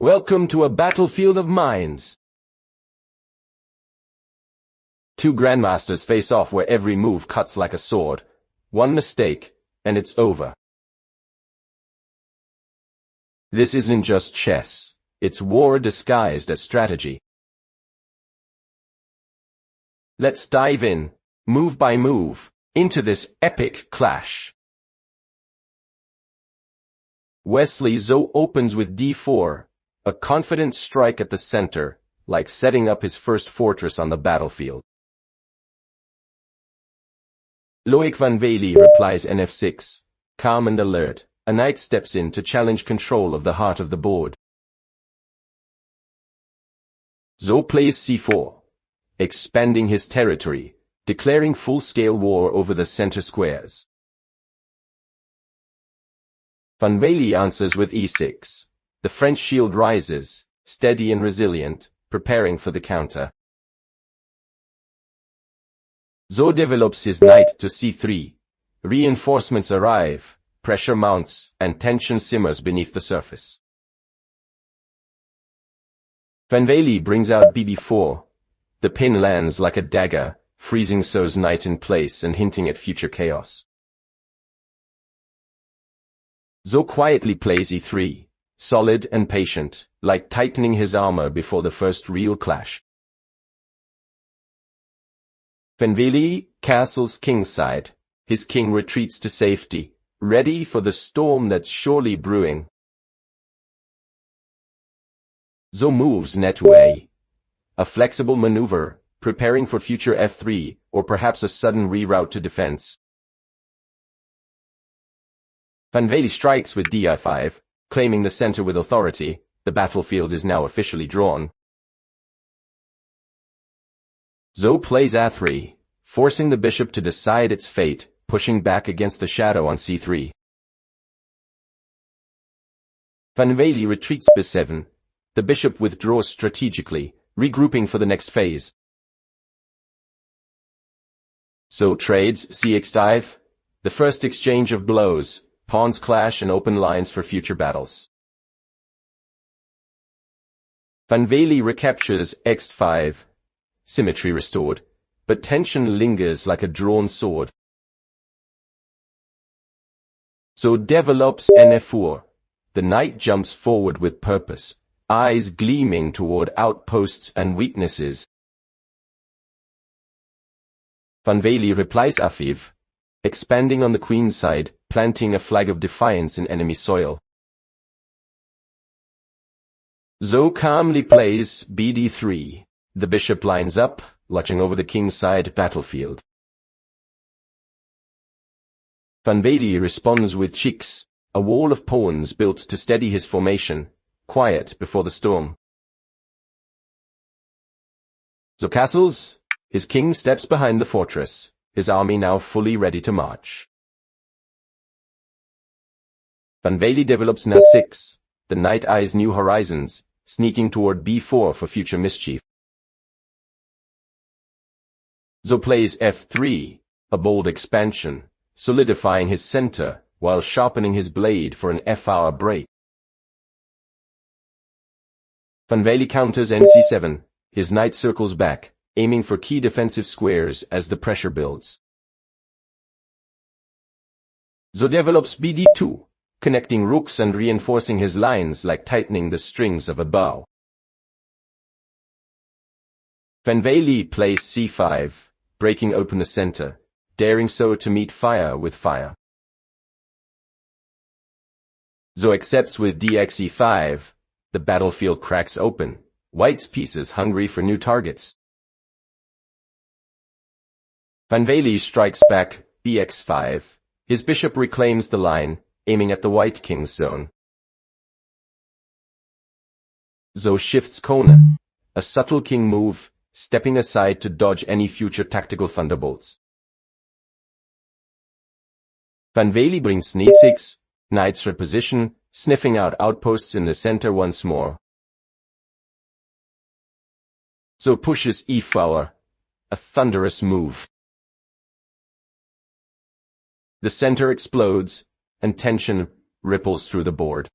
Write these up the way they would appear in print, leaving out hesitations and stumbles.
Welcome to a battlefield of minds. Two grandmasters face off where every move cuts like a sword. One mistake, and it's over. This isn't just chess. It's war disguised as strategy. Let's dive in, move by move, into this epic clash. Wesley So opens with d4, a confident strike at the center, like setting up his first fortress on the battlefield. Loek van Wely replies nf6, calm and alert. A knight steps in to challenge control of the heart of the board. So plays c4, expanding his territory, declaring full-scale war over the center squares. Van Wely answers with e6. The French shield rises, steady and resilient, preparing for the counter. So develops his knight to c3. Reinforcements arrive, pressure mounts, and tension simmers beneath the surface. Van Wely brings out bb4. The pin lands like a dagger, freezing So's knight in place and hinting at future chaos. So quietly plays e3, solid and patient, like tightening his armor before the first real clash. Van Wely castles kingside. His king retreats to safety, ready for the storm that's surely brewing. So moves knight to a. A flexible maneuver, preparing for future f3, or perhaps a sudden reroute to defense. Van Wely strikes with di5, claiming the center with authority. The battlefield is now officially drawn. So plays a3, forcing the bishop to decide its fate, pushing back against the shadow on c3. Van Wely retreats b7. The bishop withdraws strategically, regrouping for the next phase. So trades cx5. The first exchange of blows, pawns clash and open lines for future battles. Van Wely recaptures x5. Symmetry restored, but tension lingers like a drawn sword. So develops nf4. The knight jumps forward with purpose, eyes gleaming toward outposts and weaknesses. Van Wely replies a5, expanding on the queen's side, planting a flag of defiance in enemy soil. So calmly plays bd3. The bishop lines up, watching over the king's side battlefield. Van Wely responds with cheeks, a wall of pawns built to steady his formation, quiet before the storm. So castles. His king steps behind the fortress, his army now fully ready to march. Van Wely develops na6. The knight eyes new horizons, sneaking toward b4 for future mischief. So plays f3, a bold expansion, solidifying his center while sharpening his blade for an f-hour break. Van Wely counters nc7. His knight circles back, aiming for key defensive squares as the pressure builds. So develops bd2, connecting rooks and reinforcing his lines like tightening the strings of a bow. Van Wely plays c5, breaking open the center, daring So to meet fire with fire. So accepts with dxe5. The battlefield cracks open, white's pieces hungry for new targets. Van Wely strikes back bx5. His bishop reclaims the line, aiming at the white king's zone. So shifts corner, a subtle king move, stepping aside to dodge any future tactical thunderbolts. Van Wely brings e6, knights reposition, sniffing out outposts in the center once more. So pushes e4, a thunderous move. The center explodes, and tension ripples through the board.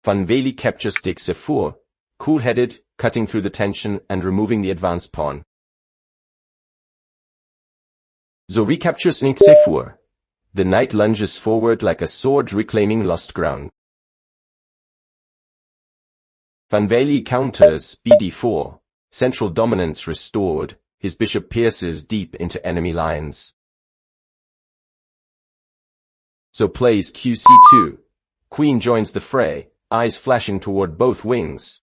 Van Wely captures decisive, cool-headed, cutting through the tension and removing the advanced pawn. So recaptures decisive. The knight lunges forward like a sword reclaiming lost ground. Van Wely counters bd4, central dominance restored, his bishop pierces deep into enemy lines. So plays qc2, queen joins the fray, eyes flashing toward both wings.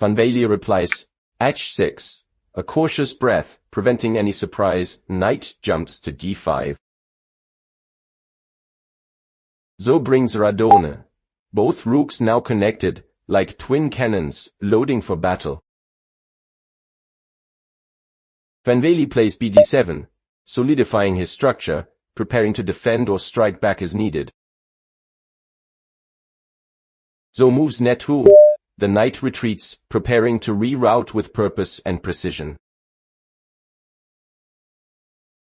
Van Wely replies, h6, a cautious breath, preventing any surprise, knight jumps to d5. So brings Radone. Both rooks now connected, like twin cannons, loading for battle. Van Wely plays bd7, solidifying his structure, preparing to defend or strike back as needed. So moves net2. The knight retreats, preparing to reroute with purpose and precision.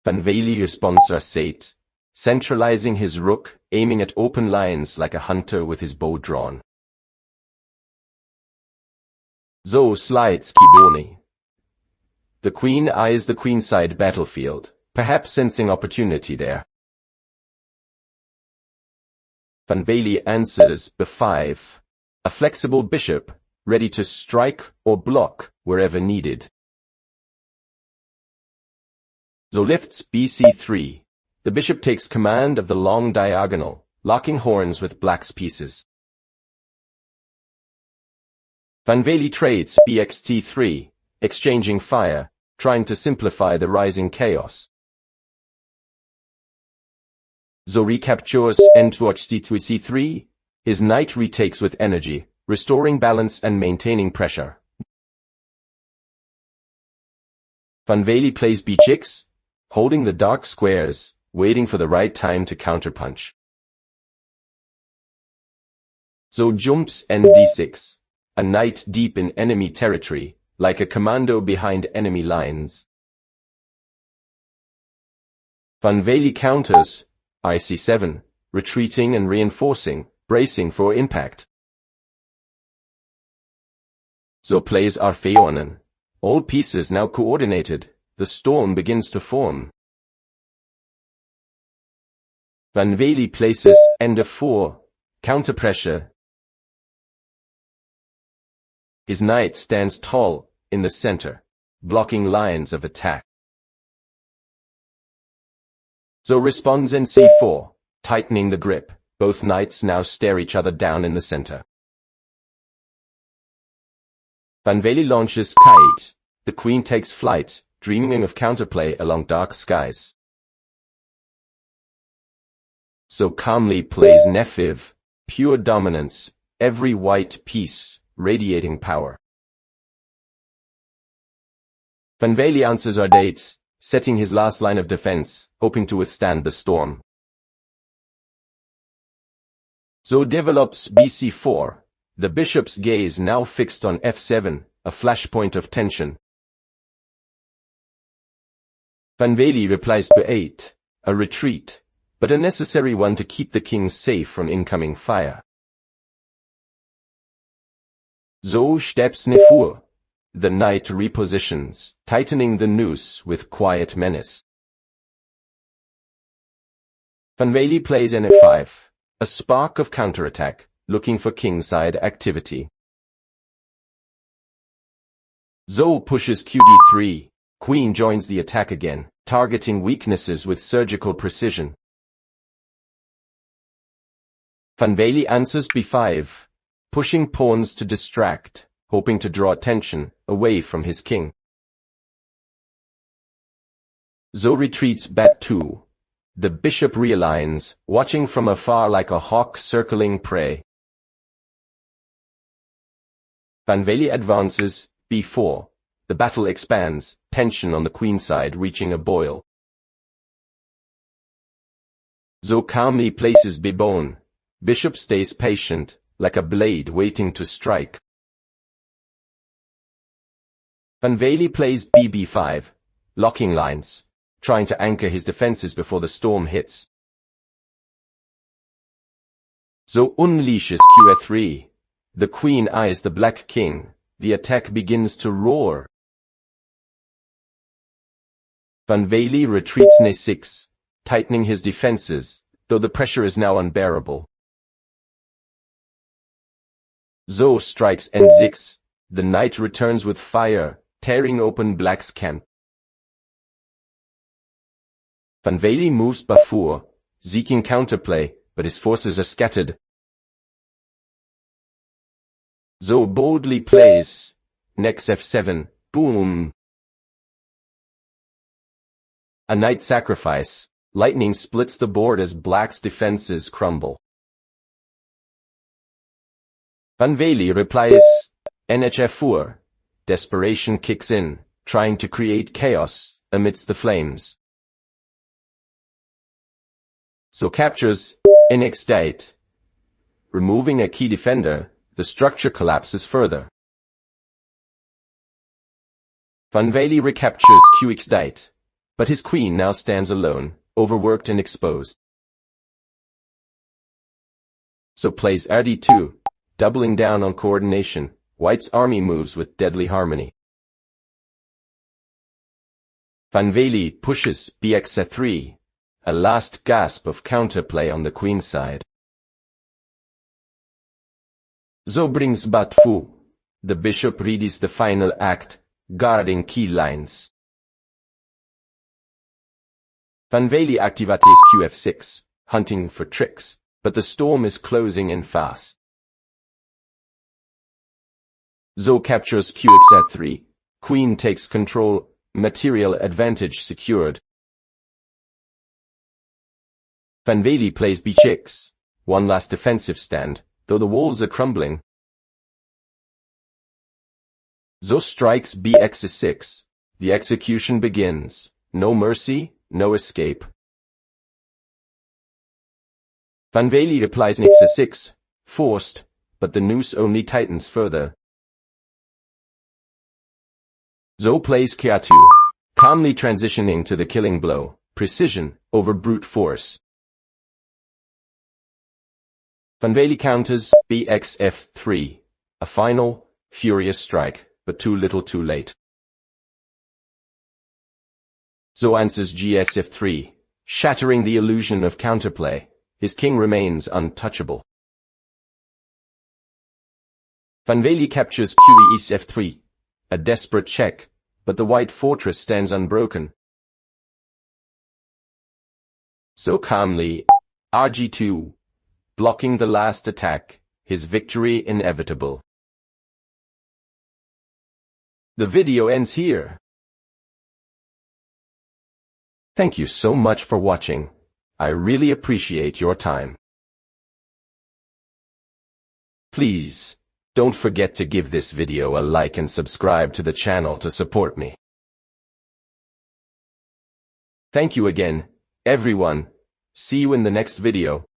Van Wely responds r8, centralizing his rook, aiming at open lines like a hunter with his bow drawn. So slides Kibone. The queen eyes the queenside battlefield, perhaps sensing opportunity there. Van Wely answers b5, a flexible bishop, ready to strike or block wherever needed. So lifts bc3. The bishop takes command of the long diagonal, locking horns with black's pieces. Van Wely trades bxt3, exchanging fire, trying to simplify the rising chaos. So recaptures n2c3, his knight retakes with energy, restoring balance and maintaining pressure. Van Wely plays b6, holding the dark squares, waiting for the right time to counterpunch. So jumps nd6, a knight deep in enemy territory, like a commando behind enemy lines. Van Wely counters ic7, retreating and reinforcing, bracing for impact. So plays Arpheonen. All pieces now coordinated, the storm begins to form. Van Wely places n4, counter pressure. His knight stands tall, in the center, blocking lines of attack. So responds nc4, tightening the grip. Both knights now stare each other down in the center. Van Wely launches k8. The queen takes flight, dreaming of counterplay along dark skies. So calmly plays nefiv, pure dominance, every white piece, radiating power. Van Wely answers r8, setting his last line of defense, hoping to withstand the storm. So develops bc4, the bishop's gaze now fixed on f7, a flashpoint of tension. Van Wely replies b8, a retreat, but a necessary one to keep the king safe from incoming fire. So steps nefur. The knight repositions, tightening the noose with quiet menace. Van Wely plays nf5, a spark of counterattack, looking for kingside activity. So pushes qd3, queen joins the attack again, targeting weaknesses with surgical precision. Van Wely answers b5, pushing pawns to distract, hoping to draw attention away from his king. So retreats bat2. The bishop realigns, watching from afar like a hawk circling prey. Van Wely advances b4. The battle expands, tension on the queenside reaching a boil. So calmly places b-bone. Bishop stays patient, like a blade waiting to strike. Van Wely plays bb5, locking lines, trying to anchor his defenses before the storm hits. So unleashes q3. The queen eyes the black king. The attack begins to roar. Van Wely retreats n6, tightening his defenses, though the pressure is now unbearable. So strikes n6. The knight returns with fire, tearing open black's camp. Van Wely moves b4, seeking counterplay, but his forces are scattered. So boldly plays next f7, boom. A knight sacrifice. Lightning splits the board as black's defenses crumble. Van Wely replies nhf4. Desperation kicks in, trying to create chaos amidst the flames. So captures nx8. Removing a key defender, the structure collapses further. Van Wely recaptures qx8, but his queen now stands alone, overworked and exposed. So plays rd2, doubling down on coordination. White's army moves with deadly harmony. Van Wely pushes bx3, a last gasp of counterplay on the queen's side. So brings b4. The bishop readies the final act, guarding key lines. Van Wely activates qf6, hunting for tricks, but the storm is closing in fast. So captures qx3, queen takes control, material advantage secured. Van Wely plays b6, one last defensive stand, though the walls are crumbling. So strikes bx6, the execution begins, no mercy, no escape. Van Wely replies nx6, forced, but the noose only tightens further. So plays k2, calmly transitioning to the killing blow, precision over brute force. Van Wely counters bxf3, a final, furious strike, but too little too late. So answers gsf3, shattering the illusion of counterplay. His king remains untouchable. Van Wely captures qe-f3, a desperate check, but the white fortress stands unbroken. So calmly, rg2, blocking the last attack, his victory inevitable. The video ends here. Thank you so much for watching. I really appreciate your time. Please, don't forget to give this video a like and subscribe to the channel to support me. Thank you again, everyone. See you in the next video.